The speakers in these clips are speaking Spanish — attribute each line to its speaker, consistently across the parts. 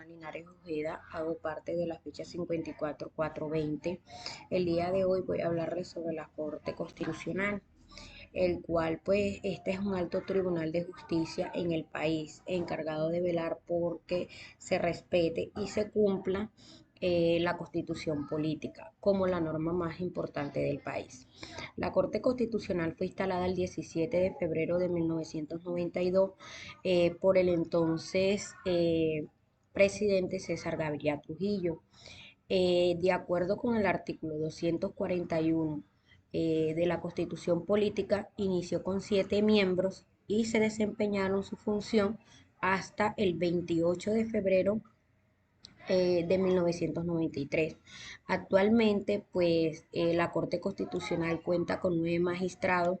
Speaker 1: Linares Ojeda, hago parte de la ficha 54420. El día de hoy voy a hablarles sobre la Corte Constitucional, el cual pues este es un alto tribunal de justicia en el país, encargado de velar porque se respete y se cumpla la constitución política como la norma más importante del país. La Corte Constitucional fue instalada el 17 de febrero de 1992 por el entonces presidente César Gaviria Trujillo. De acuerdo con el artículo 241 de la Constitución Política, inició con 7 miembros y se desempeñaron su función hasta el 28 de febrero de 1993. Actualmente, pues, la Corte Constitucional cuenta con 9 magistrados,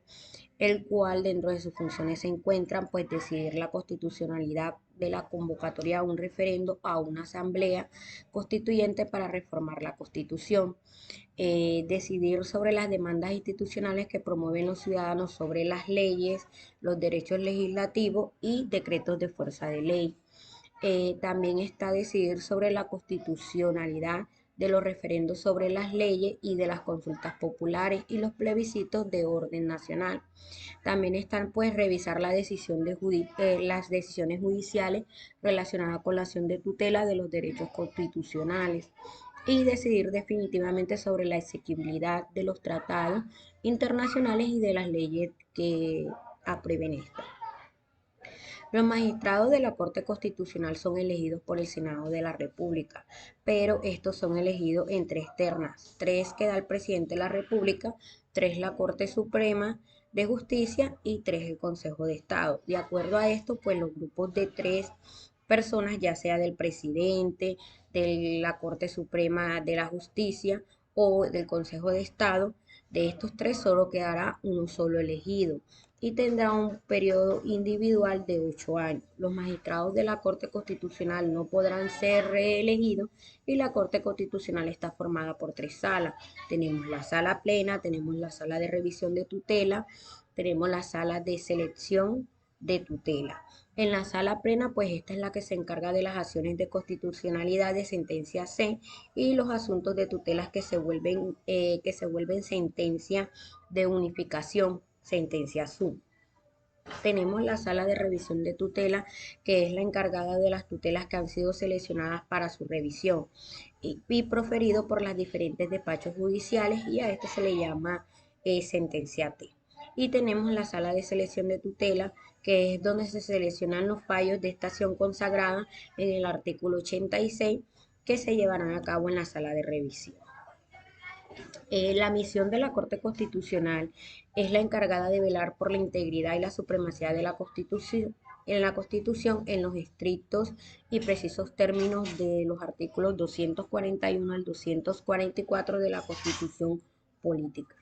Speaker 1: el cual dentro de sus funciones se encuentran, pues, decidir la constitucionalidad de la convocatoria a un referendo a una asamblea constituyente para reformar la Constitución, decidir sobre las demandas institucionales que promueven los ciudadanos sobre las leyes, los derechos legislativos y decretos de fuerza de ley. También está decidir sobre la constitucionalidad de los referendos sobre las leyes y de las consultas populares y los plebiscitos de orden nacional. También están pues revisar las decisiones judiciales relacionadas con la acción de tutela de los derechos constitucionales y decidir definitivamente sobre la exequibilidad de los tratados internacionales y de las leyes que aprueben estas. Los magistrados de la Corte Constitucional son elegidos por el Senado de la República, pero estos son elegidos en 3 ternas: 3 que da el presidente de la República, 3 la Corte Suprema de Justicia y 3 el Consejo de Estado. De acuerdo a esto, pues los grupos de 3 personas, ya sea del presidente, de la Corte Suprema de la Justicia o del Consejo de Estado, de estos 3 solo quedará uno solo elegido y tendrá un periodo individual de 8 años. Los magistrados de la Corte Constitucional no podrán ser reelegidos y la Corte Constitucional está formada por 3 salas. Tenemos la sala plena, tenemos la sala de revisión de tutela, tenemos la sala de selección de tutela. En la sala plena, pues esta es la que se encarga de las acciones de constitucionalidad de sentencia C y los asuntos de tutelas que se vuelven sentencia de unificación, sentencia SU. Tenemos la sala de revisión de tutela, que es la encargada de las tutelas que han sido seleccionadas para su revisión y proferido por las diferentes despachos judiciales, y a esto se le llama sentencia T. Y tenemos la sala de selección de tutela, que es donde se seleccionan los fallos de esta acción consagrada en el artículo 86, que se llevarán a cabo en la sala de revisión. La misión de la Corte Constitucional es la encargada de velar por la integridad y la supremacía de la Constitución en los estrictos y precisos términos de los artículos 241 al 244 de la Constitución Política.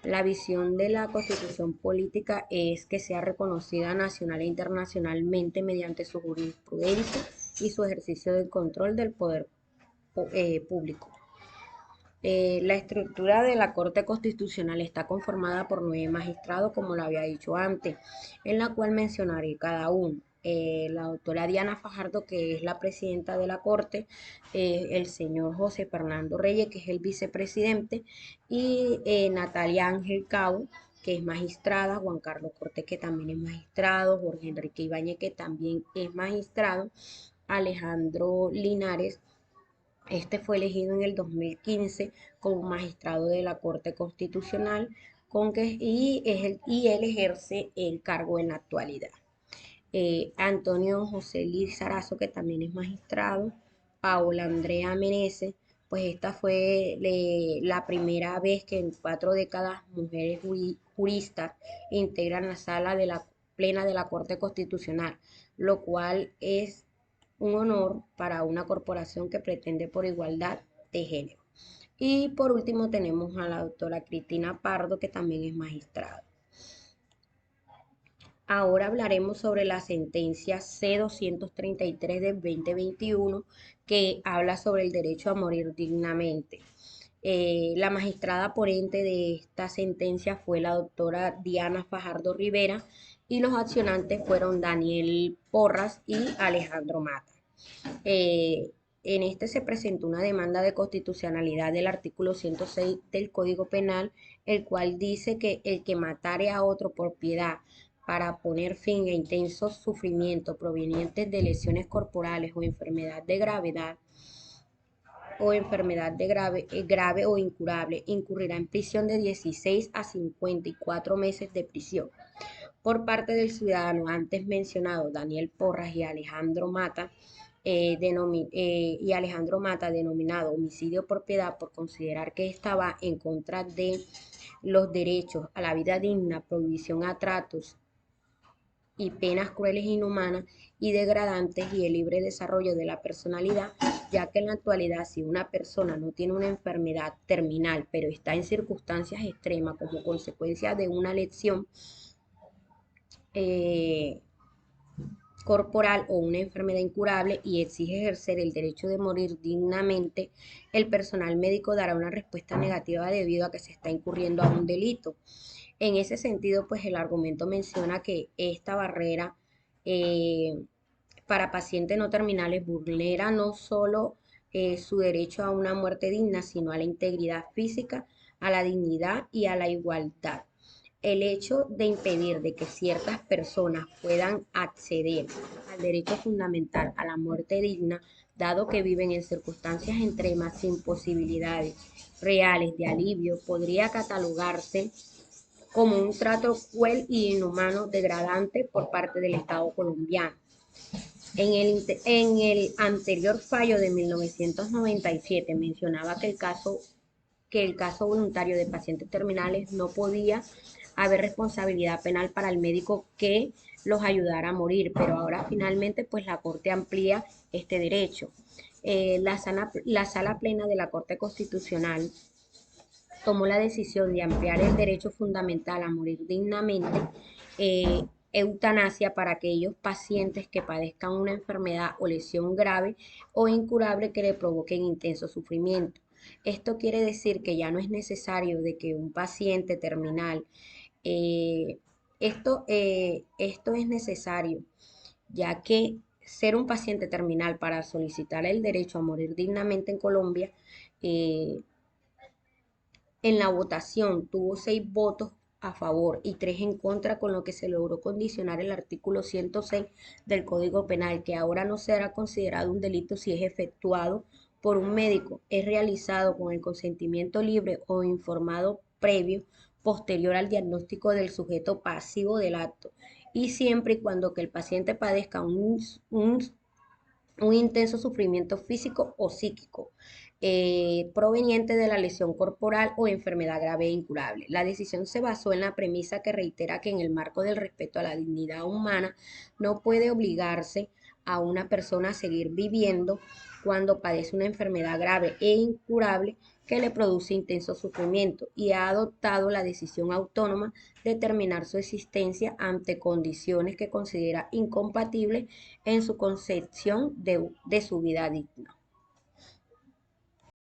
Speaker 1: La visión de la Constitución Política es que sea reconocida nacional e internacionalmente mediante su jurisprudencia y su ejercicio de control del poder público. La estructura de la Corte Constitucional está conformada por 9 magistrados, como lo había dicho antes, en la cual mencionaré cada uno. La doctora Diana Fajardo, que es la presidenta de la Corte, el señor José Fernando Reyes, que es el vicepresidente, y Natalia Ángel Cabo, que es magistrada, Juan Carlos Cortés, que también es magistrado, Jorge Enrique Ibáñez, que también es magistrado, Alejandro Linares. Este fue elegido en el 2015 como magistrado de la Corte Constitucional y él ejerce el cargo en la actualidad. Antonio José Lizarazo, que también es magistrado, Paola Andrea Meneses, pues esta fue la primera vez que en 4 décadas mujeres juristas integran la sala de la plena de la Corte Constitucional, lo cual es un honor para una corporación que pretende por igualdad de género. Y por último tenemos a la doctora Cristina Pardo, que también es magistrada. Ahora hablaremos sobre la sentencia C-233 del 2021, que habla sobre el derecho a morir dignamente. La magistrada ponente de esta sentencia fue la doctora Diana Fajardo Rivera y los accionantes fueron Daniel Porras y Alejandro Mata. Eh, en este se presentó una demanda de constitucionalidad del artículo 106 del Código Penal, el cual dice que el que matare a otro por piedad para poner fin a intensos sufrimientos provenientes de lesiones corporales o enfermedad de grave o incurable, incurrirá en prisión de 16 a 54 meses de prisión. Por parte del ciudadano antes mencionado, Daniel Porras y Alejandro Mata, denominado homicidio por piedad, por considerar que estaba en contra de los derechos a la vida digna, prohibición a tratos y penas crueles, inhumanas y degradantes y el libre desarrollo de la personalidad, ya que en la actualidad si una persona no tiene una enfermedad terminal, pero está en circunstancias extremas como consecuencia de una lesión eh, corporal o una enfermedad incurable y exige ejercer el derecho de morir dignamente, el personal médico dará una respuesta negativa debido a que se está incurriendo a un delito. En ese sentido, pues el argumento menciona que esta barrera eh, para pacientes no terminales vulnera no solo su derecho a una muerte digna, sino a la integridad física, a la dignidad y a la igualdad. El hecho de impedir de que ciertas personas puedan acceder al derecho fundamental a la muerte digna, dado que viven en circunstancias extremas sin posibilidades reales de alivio, podría catalogarse como un trato cruel y inhumano degradante por parte del Estado colombiano. En el anterior fallo de 1997 mencionaba que el caso voluntario de pacientes terminales no podía haber responsabilidad penal para el médico que los ayudara a morir, pero ahora finalmente pues la Corte amplía este derecho. La sala plena de la Corte Constitucional tomó la decisión de ampliar el derecho fundamental a morir dignamente, eh, eutanasia para aquellos pacientes que padezcan una enfermedad o lesión grave o incurable que le provoquen intenso sufrimiento. Esto quiere decir que ya no es necesario de que un paciente terminal, eh, esto es necesario, ya que ser un paciente terminal para solicitar el derecho a morir dignamente en Colombia, eh, en la votación tuvo 6 votos a favor y 3 en contra, con lo que se logró condicionar el artículo 106 del Código Penal, que ahora no será considerado un delito si es efectuado por un médico, es realizado con el consentimiento libre o informado previo, posterior al diagnóstico del sujeto pasivo del acto, y siempre y cuando que el paciente padezca un intenso sufrimiento físico o psíquico proveniente de la lesión corporal o enfermedad grave e incurable. La decisión se basó en la premisa que reitera que en el marco del respeto a la dignidad humana no puede obligarse a una persona a seguir viviendo cuando padece una enfermedad grave e incurable que le produce intenso sufrimiento, y ha adoptado la decisión autónoma de terminar su existencia ante condiciones que considera incompatibles en su concepción de su vida digna.